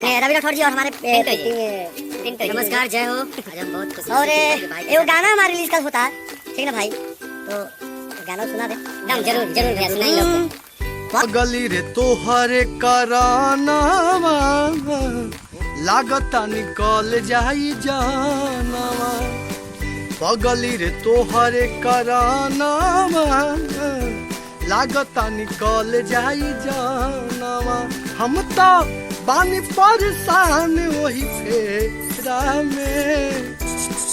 रवि राठौर जी और हमारे नमस्कार, जय हो। आज हम बहुत खुश और वो गाना हमारा रिलीज कल होता है, ठीक है ना भाई? तो गाना सुना दे एकदम, जरूर जरूर भैया सुनाई लोग। गली रे तोहरे करानावा लागता निकल जाई जानवा, पगली रे तोहरे करानावा लागता निकल जाई जानवा। हम तो बानी परेशान वही फेरा में,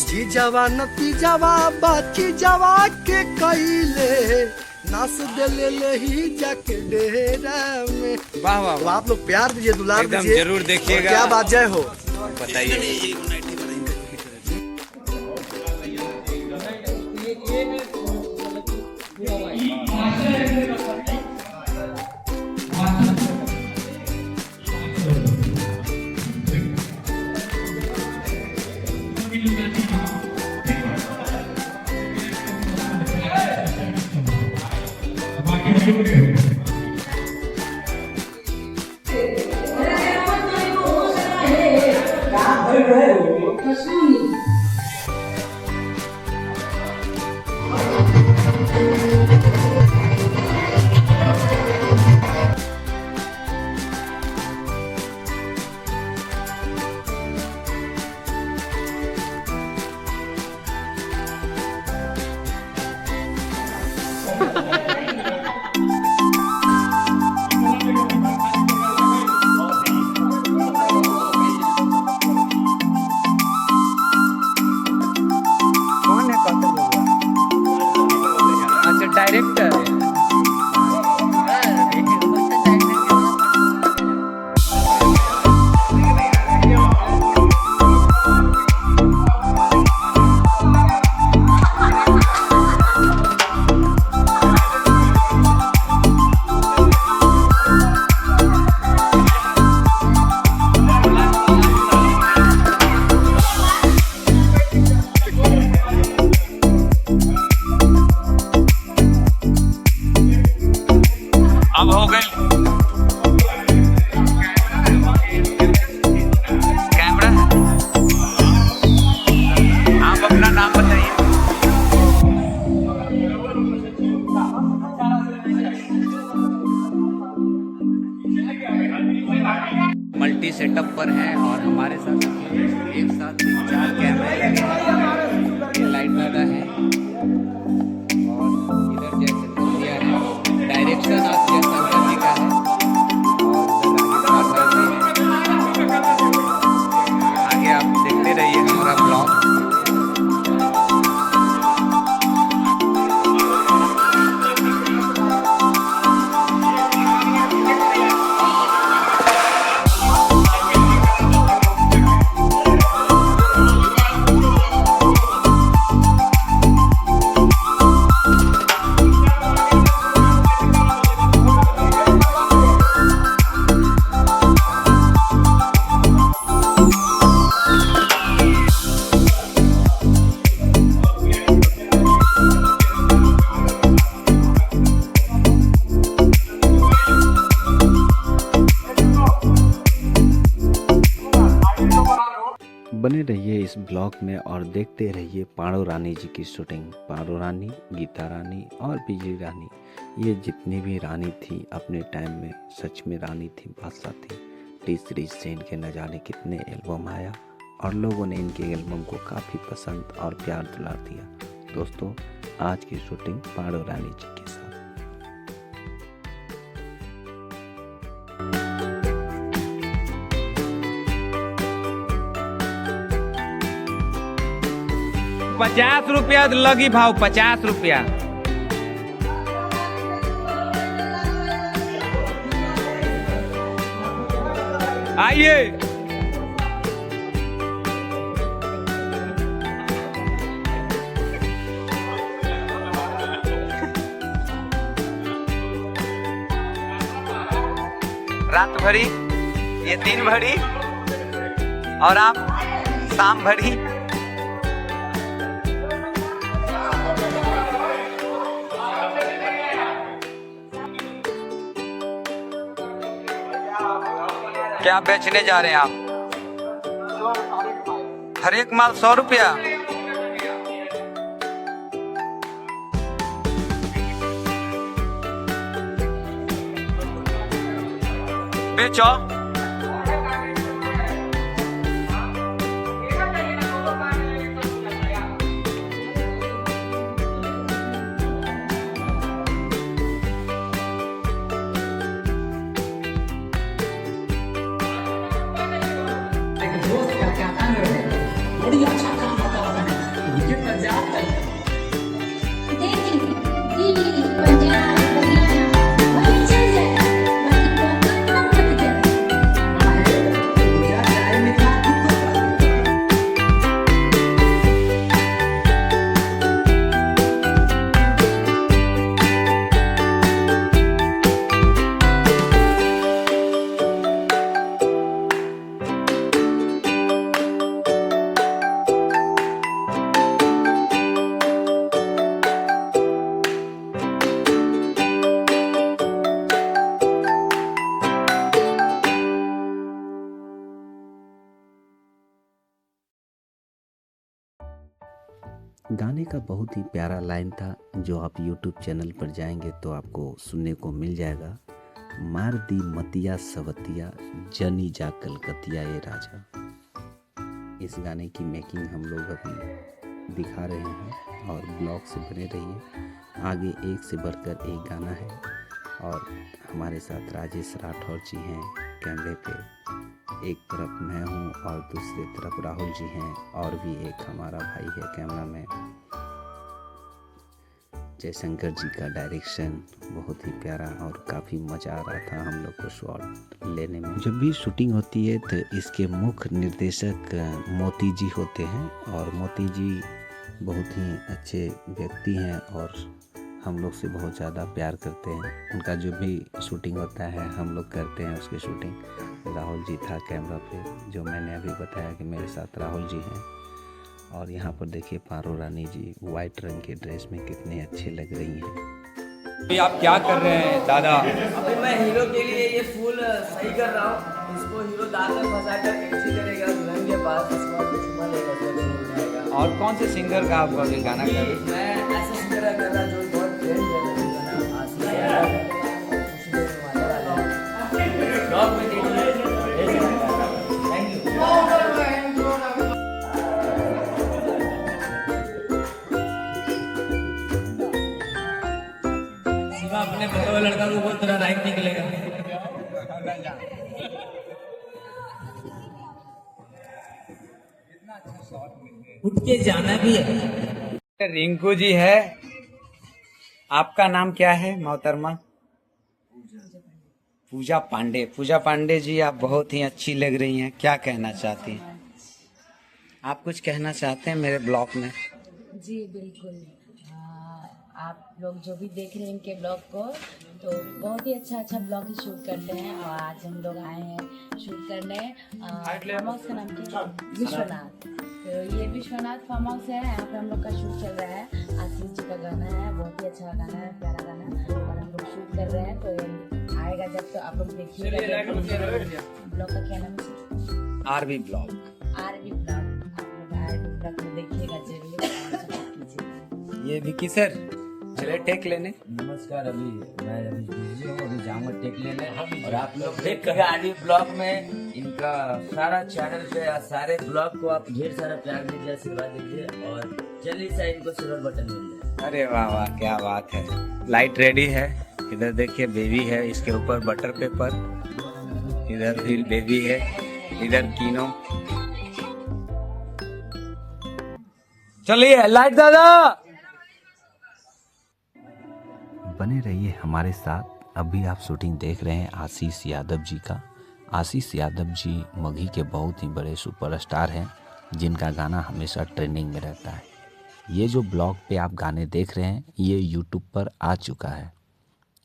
जी जवा नती जवा बाची जवा के कैले नाच दे ही जाके डेरा में। वाह वाह तो आप लोग प्यार दीजिए, दुलार एकदम दीजिए, जरूर देखिएगा। क्या बात, जय हो। बताइए। कौन है कौतुक बबुआ? अच्छा, डायरेक्टर। अब हो गए कैमरा। आप अपना नाम बताइए। मल्टी सेटअप पर हैं और हमारे साथ एक साथ 4 कैमरे लगे हैं, लाइट वाला है और इधर जैसे दिया है डायरेक्शन आप जैसा करने का है। आगे आप देखते रहिए हमारा ब्लॉग। बने रहिए इस ब्लॉग में और देखते रहिए पाड़ो रानी जी की शूटिंग। पाड़ो रानी, गीता रानी और बिजली रानी, ये जितनी भी रानी थी अपने टाइम में सच में रानी थी, बादशाह थी। टी सीरीज से इनके न जाने कितने एल्बम आया और लोगों ने इनके एल्बम को काफ़ी पसंद और प्यार दुलार दिया। दोस्तों, आज की शूटिंग पाड़ो रानी जी के साथ। ₹50 लगी भाव, ₹50। आइए। रात भरी, ये दिन भरी और आप शाम भरी। क्या बेचने जा रहे हैं आप? हर एक माल 100 रुपया। बेचो। गाने का बहुत ही प्यारा लाइन था जो आप YouTube चैनल पर जाएंगे तो आपको सुनने को मिल जाएगा। मार दी मतिया सवतिया जनी जा कलकतिया ये राजा। इस गाने की मेकिंग हम लोग अभी दिखा रहे हैं और ब्लॉग से बने रहिए। आगे एक से बढ़कर एक गाना है और हमारे साथ राजेश राठौर जी हैं कैमरे पे। एक तरफ मैं हूँ और दूसरी तरफ राहुल जी हैं और भी एक हमारा भाई है कैमरा में। जयशंकर जी का डायरेक्शन बहुत ही प्यारा और काफ़ी मज़ा आ रहा था हम लोग को शॉट लेने में। जब भी शूटिंग होती है तो इसके मुख्य निर्देशक मोती जी होते हैं और मोती जी बहुत ही अच्छे व्यक्ति हैं और हम लोग से बहुत ज़्यादा प्यार करते हैं। उनका जो भी शूटिंग होता है हम लोग करते हैं उसकी शूटिंग। राहुल जी था कैमरा पे, जो मैंने अभी बताया कि मेरे साथ राहुल जी हैं। और यहाँ पर देखिए पारो रानी जी वाइट रंग के ड्रेस में कितने अच्छे लग रही हैं। अभी आप क्या कर रहे हैं दादा? अभी मैं हीरो के लिए ये फूल सही कर रहा हूँ। इसको हीरो दाल में फंसा कर एंट्री करेगा दुल्हन के पास, इसके बाद चुम्मा लेगा। और कौन से सिंगर का आपको अभी गाना कर रहे हैं? मैं ऐसा सिंगर कर रहा जो बहुत ट्रेंड है। अपने बड़े लड़का को बोल तेरा राइट निकलेगा। उठ के जाना भी है। रिंकू जी है। आपका नाम क्या है मोहतरमा? पूजा पांडे। पूजा पांडे जी आप बहुत ही अच्छी लग रही हैं, क्या कहना चाहती हैं? आप कुछ कहना चाहते हैं मेरे ब्लॉग में? जी बिल्कुल। आप लोग जो भी देख रहे हैं इनके ब्लॉग को, तो बहुत ही अच्छा ब्लॉग ही शूट करते हैं। और आज हम लोग आए हैं शूट करने। फार्म हाउस का नाम क्या है? विश्वनाथ। तो ये विश्वनाथ फार्म हाउस है, यहाँ पे हम लोग का शूट चल रहा है। आशीष जी का गाना है, बहुत ही अच्छा गाना है, प्यारा गाना है और हम लोग शूट कर रहे हैं। तो आएगा जब तो आप लोग देखिएगा। ब्लॉग का क्या नाम है? RB blog. RB blog. आप लोग आरबी ब्लॉग में देखिएगा जरूर। ये विकी सर चले टेक लेने। नमस्कार। अभी मैं बिजी हूँ, अभी जाऊँगा टेक लेने। और आप लोग देखिएगा आरबी ब्लॉग में इनका सारा चैनल पे सारे ब्लॉग को आप ढेर सारा प्यार दीजिए, आशीर्वाद दीजिए और जल्दी से इनको सिल्वर बटन मिल जाए। अरे वाह वाह क्या बात है। लाइट रेडी है। इधर देखिए बेबी है, इसके ऊपर बटर पेपर, इधर फिर बेबी है, इधर कीनो। चलिए लाइट दादा। बने रहिए हमारे साथ। अभी आप शूटिंग देख रहे हैं आशीष यादव जी का। आशीष यादव जी मगही के बहुत ही बड़े सुपरस्टार हैं जिनका गाना हमेशा ट्रेंडिंग में रहता है। ये जो ब्लॉग पे आप गाने देख रहे हैं ये यूट्यूब पर आ चुका है।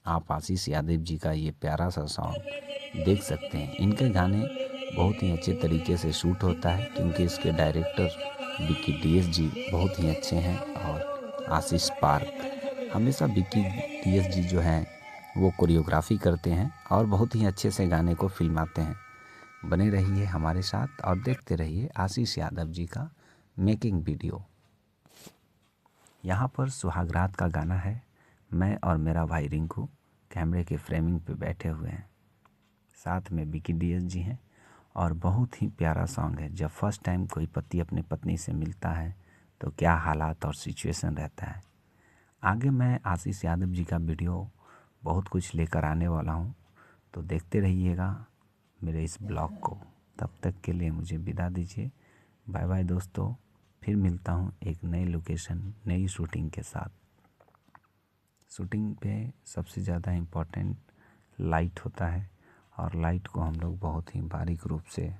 आप आशीष यादव जी का ये प्यारा सा सॉन्ग देख सकते हैं। इनके गाने बहुत ही अच्छे तरीके से शूट होता है क्योंकि इसके डायरेक्टर विकी डीएस जी बहुत ही अच्छे हैं। और आशीष पार्क हमेशा विकी डीएस जी जो हैं वो कोरियोग्राफी करते हैं और बहुत ही अच्छे से गाने को फिल्माते हैं। बने रहिए हमारे साथ और देखते रहिए आशीष यादव जी का मेकिंग वीडियो। यहाँ पर सुहागरात का गाना है। मैं और मेरा भाई रिंकू कैमरे के फ्रेमिंग पे बैठे हुए हैं, साथ में विकी डीएस जी हैं और बहुत ही प्यारा सॉन्ग है। जब फर्स्ट टाइम कोई पति अपनी पत्नी से मिलता है तो क्या हालात और सिचुएशन रहता है। आगे मैं आशीष यादव जी का वीडियो बहुत कुछ लेकर आने वाला हूँ, तो देखते रहिएगा मेरे इस ब्लॉग को। तब तक के लिए मुझे विदा दीजिए। बाय बाय दोस्तों, फिर मिलता हूँ एक नई लोकेशन, नई शूटिंग के साथ। शूटिंग पे सबसे ज़्यादा इम्पोर्टेंट लाइट होता है और लाइट को हम लोग बहुत ही बारीक रूप से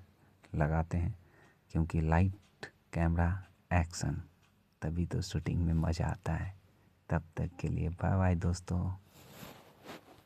लगाते हैं, क्योंकि लाइट, कैमरा, एक्शन, तभी तो शूटिंग में मज़ा आता है। तब तक के लिए बाय बाय दोस्तों।